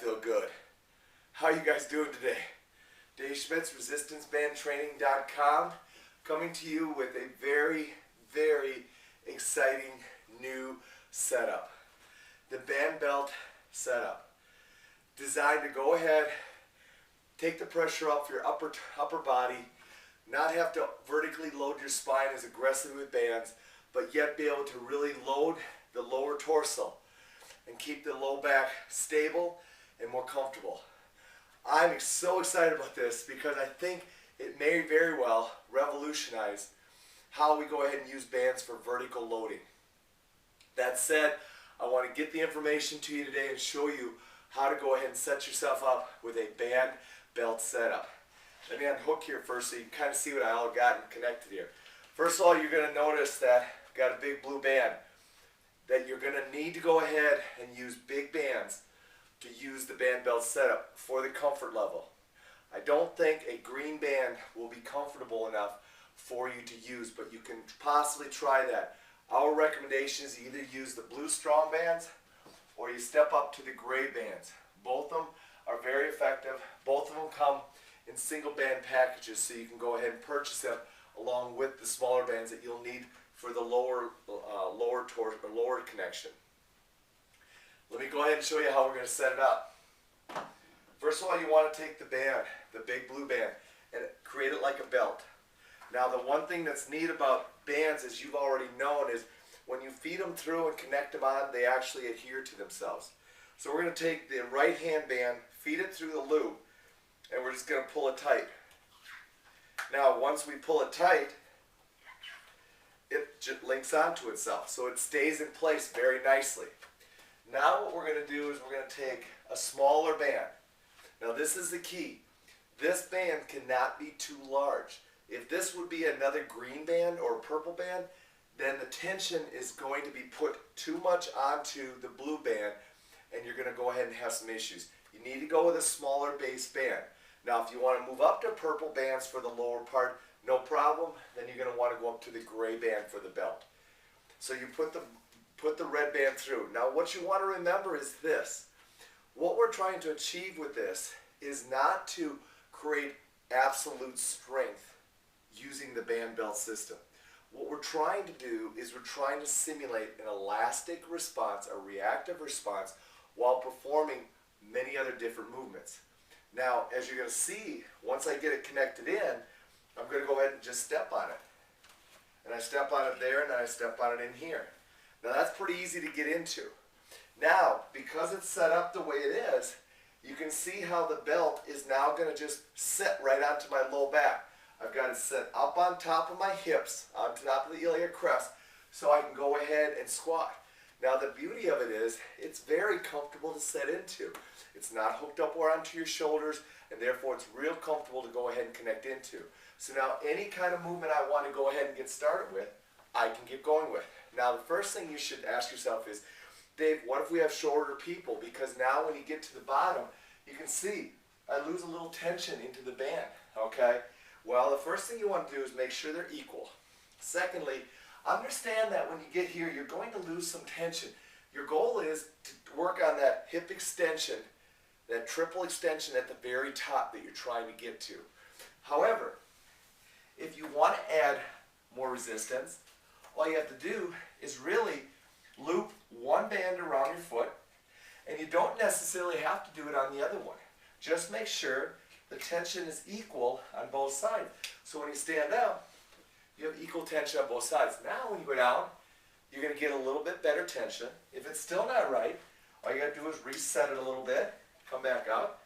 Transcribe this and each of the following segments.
feel good. How are you guys doing today? Dave Schmitz, ResistanceBandTraining.com, coming to you with a very, very exciting new setup. The band belt setup. Designed to go ahead, take the pressure off your upper body, not have to vertically load your spine as aggressively with bands, but yet be able to really load the lower torso and keep the low back stable and more comfortable. I'm so excited about this because I think it may very well revolutionize how we go ahead and use bands for vertical loading. That said, I want to get the information to you today and show you how to go ahead and set yourself up with a band belt setup. Let me unhook here first so you can kind of see what I all got connected here. First of all, you're going to notice that I've got a big blue band that you're going to need to go ahead and use big bands to use the band belt setup for the comfort level. I don't think a green band will be comfortable enough for you to use, but you can possibly try that. Our recommendation is you either use the blue strong bands or you step up to the gray bands. Both of them are very effective. Both of them come in single band packages, so you can go ahead and purchase them along with the smaller bands that you'll need for the lower connection. Let me go ahead and show you how we're going to set it up. First of all, you want to take the band, the big blue band, and create it like a belt. Now, the one thing that's neat about bands, as you've already known, is when you feed them through and connect them on, they actually adhere to themselves. So we're going to take the right hand band, feed it through the loop, and we're just going to pull it tight. Now, once we pull it tight, it just links onto itself, so it stays in place very nicely. Now what we're going to do is we're going to take a smaller band. Now this is the key. This band cannot be too large. If this would be another green band or purple band, then the tension is going to be put too much onto the blue band and you're going to go ahead and have some issues. You need to go with a smaller base band. Now if you want to move up to purple bands for the lower part, no problem. Then you're going to want to go up to the gray band for the belt. So you put the red band through. Now what you want to remember is this. What we're trying to achieve with this is not to create absolute strength using the band belt system. What we're trying to do is we're trying to simulate an elastic response, a reactive response, while performing many other different movements. Now, as you're going to see, once I get it connected in, I'm going to go ahead and just step on it. And I step on it there, and then I step on it in here. Now that's pretty easy to get into. Now, because it's set up the way it is, you can see how the belt is now going to just sit right onto my low back. I've got it set up on top of my hips, on top of the iliac crest, so I can go ahead and squat. Now the beauty of it is, it's very comfortable to set into. It's not hooked up or onto your shoulders, and therefore it's real comfortable to go ahead and connect into. So now any kind of movement I want to go ahead and get started with, I can get going with. Now the first thing you should ask yourself is, Dave, what if we have shorter people? Because now when you get to the bottom, you can see I lose a little tension into the band, okay? Well, the first thing you want to do is make sure they're equal. Secondly, understand that when you get here, you're going to lose some tension. Your goal is to work on that hip extension, that triple extension at the very top that you're trying to get to. However, if you want to add more resistance, all you have to do is really loop one band around your foot, and you don't necessarily have to do it on the other one. Just make sure the tension is equal on both sides. So when you stand up, you have equal tension on both sides. Now when you go down, you're going to get a little bit better tension. If it's still not right, all you got to do is reset it a little bit, come back up.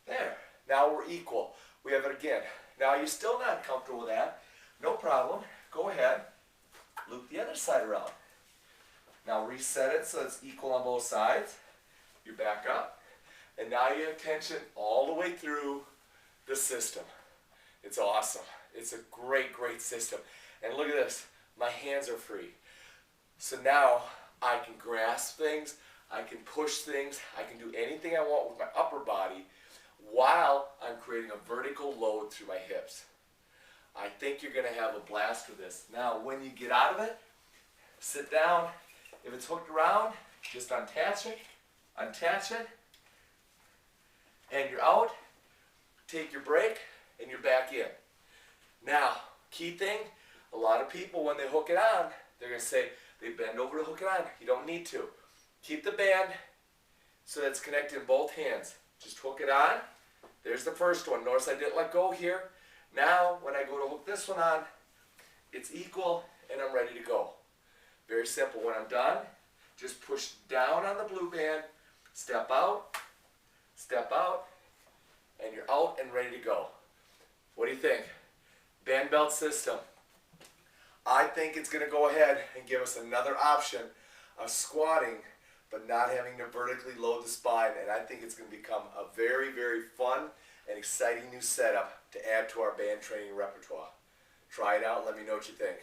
There. Now we're equal. We have it again. Now you're still not comfortable with that. No problem. Go ahead. Loop the other side around. Now reset it so it's equal on both sides. You're back up. And now you have tension all the way through the system. It's awesome. It's a great, great system. And look at this. My hands are free. So now I can grasp things. I can push things. I can do anything I want with my upper body while I'm creating a vertical load through my hips. I think you're going to have a blast with this. Now, when you get out of it, sit down. If it's hooked around, just untach it, and you're out, take your break, and you're back in. Now, key thing, a lot of people when they hook it on, they're going to say they bend over to hook it on. You don't need to. Keep the band so that it's connected in both hands. Just hook it on. There's the first one. Notice I didn't let go here. Now, when I go to hook this one on, it's equal and I'm ready to go. Very simple. When I'm done, just push down on the blue band, step out, and you're out and ready to go. What do you think? Band belt system. I think it's going to go ahead and give us another option of squatting but not having to vertically load the spine, and I think it's going to become a very, very fun and exciting new setup to add to our band training repertoire. Try it out and let me know what you think.